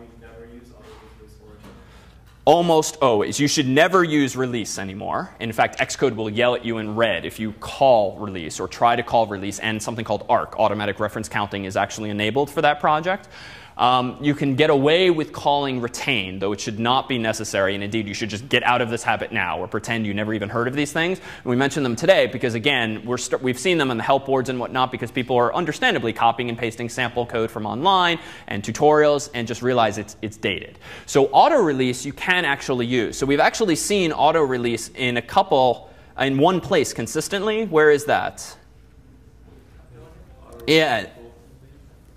you never use auto release origin? Almost always. You should never use release anymore. In fact, Xcode will yell at you in red if you call release or try to call release, and something called ARC, automatic reference counting, is actually enabled for that project. You can get away with calling retain, though it should not be necessary. And indeed, you should just get out of this habit now or pretend you never even heard of these things. And we mention them today because, again, we've seen them on the help boards and whatnot because people are understandably copying and pasting sample code from online and tutorials and just realize it's dated. So auto release you can actually use. So we've actually seen auto release in in one place consistently. Where is that? Yeah.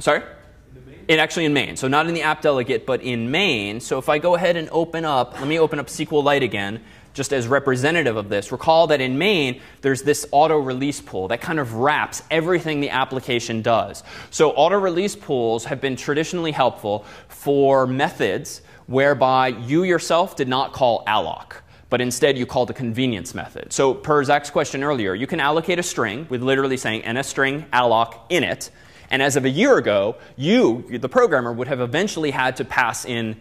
Sorry? Actually in main. So not in the app delegate, but in main. So if I go ahead and let me open up SQLite again, just as representative of this. Recall that in main, there's this auto release pool that kind of wraps everything the application does. So auto release pools have been traditionally helpful for methods whereby you yourself did not call alloc, but instead you called a convenience method. So per Zach's question earlier, you can allocate a string with literally saying NSString alloc in it. And as of a year ago, you, the programmer, would have eventually had to pass in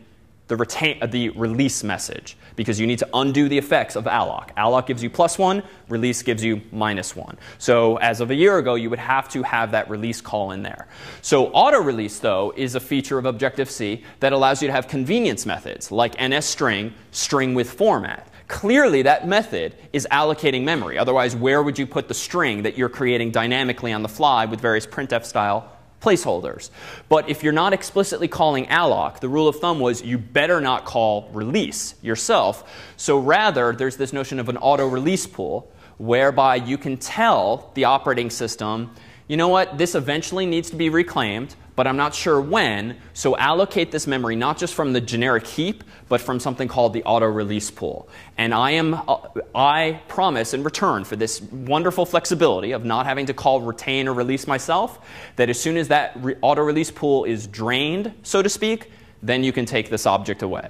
the release message because you need to undo the effects of alloc. Alloc gives you +1, release gives you -1. So as of a year ago, you would have to have that release call in there. So auto release, though, is a feature of Objective-C that allows you to have convenience methods like NSString, string with format. Clearly, that method is allocating memory. Otherwise, where would you put the string that you're creating dynamically on the fly with various printf-style placeholders? But if you're not explicitly calling alloc, the rule of thumb was you better not call release yourself. So rather, there's this notion of an auto release pool whereby you can tell the operating system, you know what, this eventually needs to be reclaimed, but I'm not sure when, so allocate this memory not just from the generic heap, but from something called the auto release pool. And I promise in return for this wonderful flexibility of not having to call retain or release myself, that as soon as that auto release pool is drained, so to speak, then you can take this object away.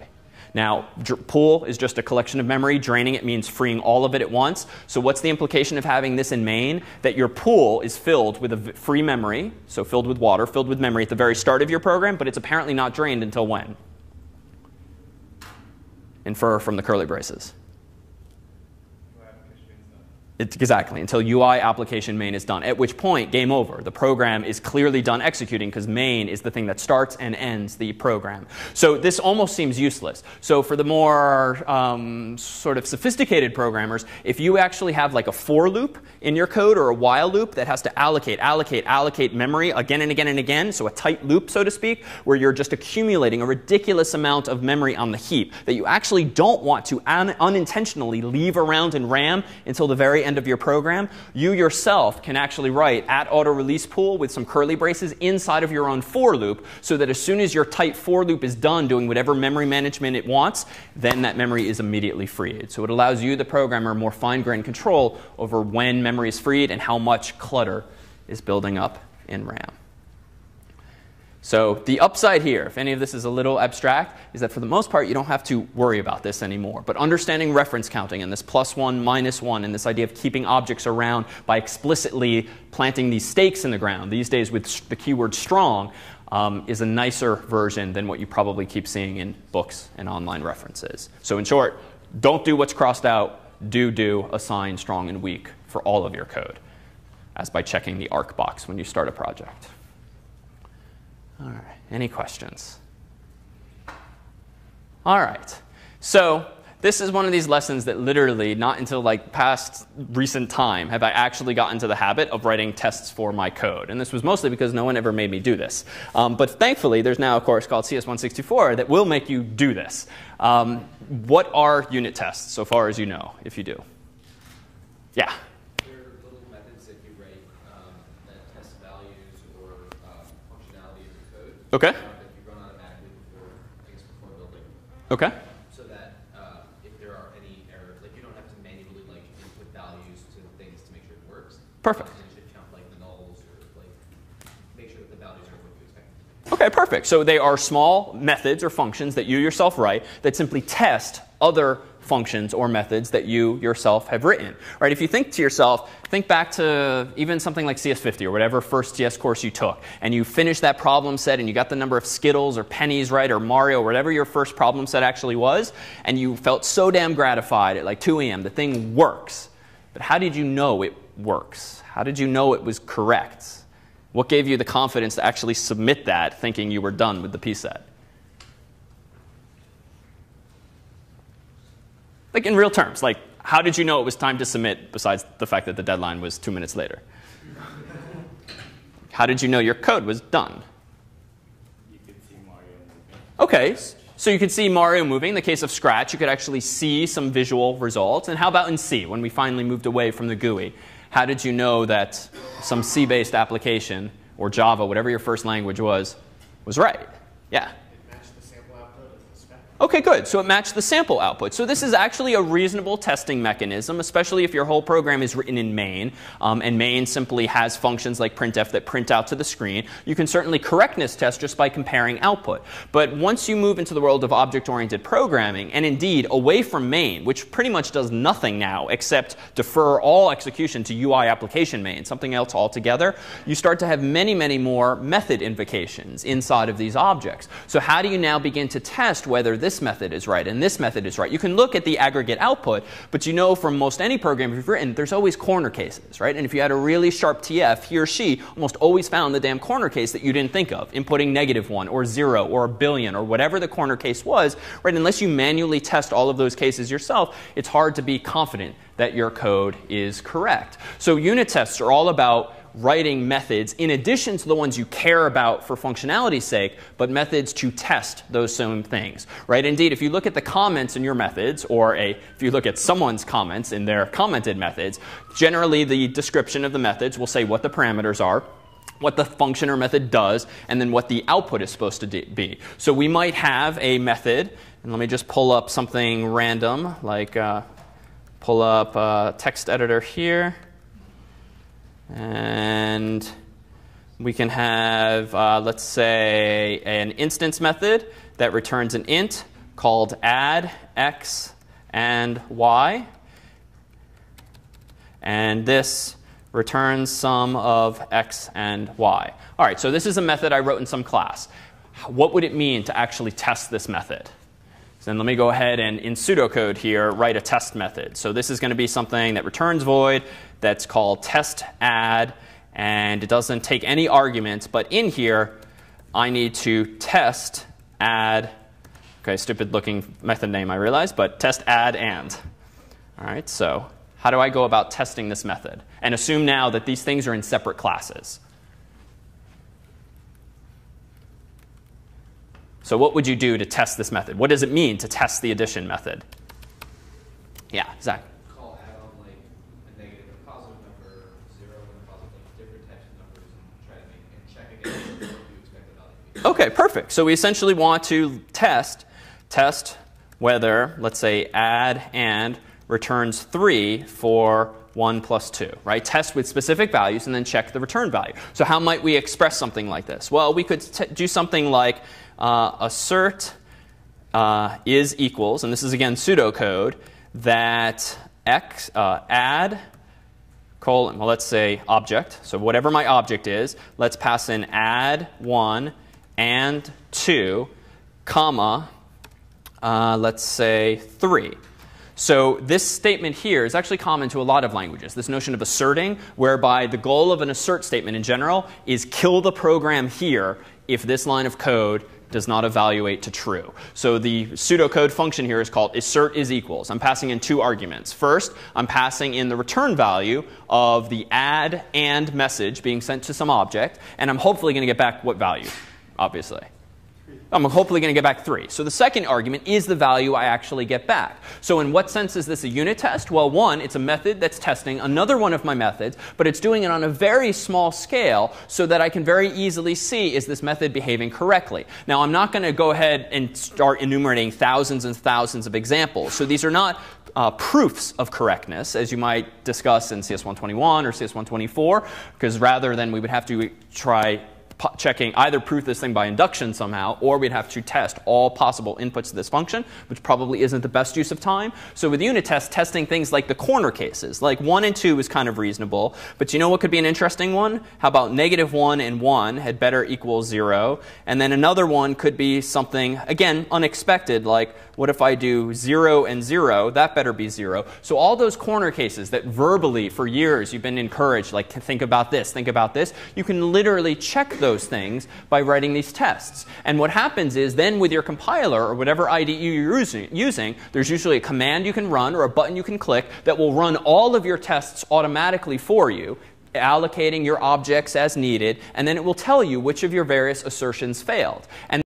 Now, pool is just a collection of memory. Draining it means freeing all of it at once. So what's the implication of having this in main? That your pool is filled with a free memory, so filled with water, filled with memory at the very start of your program, but it's apparently not drained until when? Infer from the curly braces. Exactly, until UI application main is done, at which point, game over. The program is clearly done executing because main is the thing that starts and ends the program. So this almost seems useless. So for the more sort of sophisticated programmers, if you actually have like a for loop in your code or a while loop that has to allocate memory again and again and again, so a tight loop, so to speak, where you're just accumulating a ridiculous amount of memory on the heap that you actually don't want to unintentionally leave around in RAM until the very end of your program, you yourself can actually write @auto release pool with some curly braces inside of your own for loop so that as soon as your tight for loop is done doing whatever memory management it wants, then that memory is immediately freed. So it allows you, the programmer, more fine-grained control over when memory is freed and how much clutter is building up in RAM. So the upside here, if any of this is a little abstract, is that for the most part, you don't have to worry about this anymore. But understanding reference counting and this +1, -1, and this idea of keeping objects around by explicitly planting these stakes in the ground, these days with the keyword strong, is a nicer version than what you probably keep seeing in books and online references. So in short, don't do what's crossed out. Do assign strong and weak for all of your code, as by checking the ARC box when you start a project. All right, any questions? All right, so this is one of these lessons that literally, not until like past recent time, have I actually got into the habit of writing tests for my code. And this was mostly because no one ever made me do this. But thankfully, there's now a course called CS164 that will make you do this. What are unit tests, so far as you know, if you do? Yeah? Okay. That you run automatically before building. Okay. So that if there are any errors, like you don't have to manually like input values to things to make sure it works. Perfect. You should count like the nulls or like make sure that the values are what you expect. Okay, perfect. So they are small methods or functions that you yourself write that simply test other functions or methods that you yourself have written. Right? If you think to yourself, think back to even something like CS50 or whatever first CS course you took, and you finished that problem set and you got the number of Skittles or pennies right, or Mario, or whatever your first problem set actually was, and you felt so damn gratified at like 2 a.m. The thing works. But how did you know it works? How did you know it was correct? What gave you the confidence to actually submit that thinking you were done with the P set? Like in real terms, like how did you know it was time to submit besides the fact that the deadline was 2 minutes later? How did you know your code was done? You could see Mario moving. OK, so you could see Mario moving. In the case of Scratch, you could actually see some visual results. And how about in C, when we finally moved away from the GUI? How did you know that some C-based application, or Java, whatever your first language was right? Yeah. OK, good. So it matched the sample output. So this is actually a reasonable testing mechanism, especially if your whole program is written in main, and main simply has functions like printf that print out to the screen. You can certainly correctness test just by comparing output. But once you move into the world of object-oriented programming, and indeed away from main, which pretty much does nothing now except defer all execution to UI application main, something else altogether, you start to have many, many more method invocations inside of these objects. So how do you now begin to test whether this method is right and this method is right? You can look at the aggregate output, but you know from most any program you've written, there's always corner cases, right? And if you had a really sharp TF, he or she almost always found the damn corner case that you didn't think of, inputting -1 or 0 or a billion or whatever the corner case was, right? Unless you manually test all of those cases yourself, it's hard to be confident that your code is correct. So unit tests are all about writing methods in addition to the ones you care about for functionality's sake, but methods to test those same things, right? Indeed, if you look at the comments in your methods, or if you look at someone's comments in their commented methods, generally the description of the methods will say what the parameters are, what the function or method does, and then what the output is supposed to be. So we might have a method, and let me just pull up something random, like pull up a text editor here. And we can have, let's say, an instance method that returns an int called add x and y. And this returns sum of x and y. All right, so this is a method I wrote in some class. What would it mean to actually test this method? So then let me go ahead and, in pseudocode here, write a test method. So this is going to be something that returns void, that's called test add, and it doesn't take any arguments. But in here, I need to test add. OK, stupid looking method name, I realize, but test add and. All right, so how do I go about testing this method? And assume now that these things are in separate classes. So what would you do to test this method? What does it mean to test the addition method? Yeah, Zach. Call add on like a negative and positive number, 0 and positive, like different types of numbers, and try to make and check against what you expect the value to be. OK, perfect. So we essentially want to test whether, let's say, add and returns 3 for 1 plus 2, right? Test with specific values and then check the return value. So how might we express something like this? Well, we could do something like assert is equals, and this is again pseudocode, that x add colon, well, let's say object. So whatever my object is, let's pass in add 1 and 2, comma, let's say 3. So this statement here is actually common to a lot of languages, this notion of asserting, whereby the goal of an assert statement in general is kill the program here if this line of code does not evaluate to true. So the pseudocode function here is called assert is equals. I'm passing in 2 arguments. First, I'm passing in the return value of the add and message being sent to some object, and I'm hopefully going to get back what value, obviously. I'm hopefully going to get back 3. So the second argument is the value I actually get back. So in what sense is this a unit test? Well, one, it's a method that's testing another one of my methods, but it's doing it on a very small scale so that I can very easily see, is this method behaving correctly? Now, I'm not going to go ahead and start enumerating thousands and thousands of examples. So these are not proofs of correctness, as you might discuss in CS121 or CS124, because rather than we would have to try checking either proof this thing by induction somehow, or we'd have to test all possible inputs to this function, which probably isn't the best use of time. So with unit tests, testing things like the corner cases, like 1 and 2 is kind of reasonable. But you know what could be an interesting one? How about -1 and 1 had better equal 0? And then another one could be something, again, unexpected, like what if I do 0 and 0? That better be 0. So all those corner cases that verbally for years you've been encouraged, like to think about this, you can literally check those things by writing these tests. And what happens is then with your compiler or whatever IDE you're using, there's usually a command you can run or a button you can click that will run all of your tests automatically for you, allocating your objects as needed, and then it will tell you which of your various assertions failed. And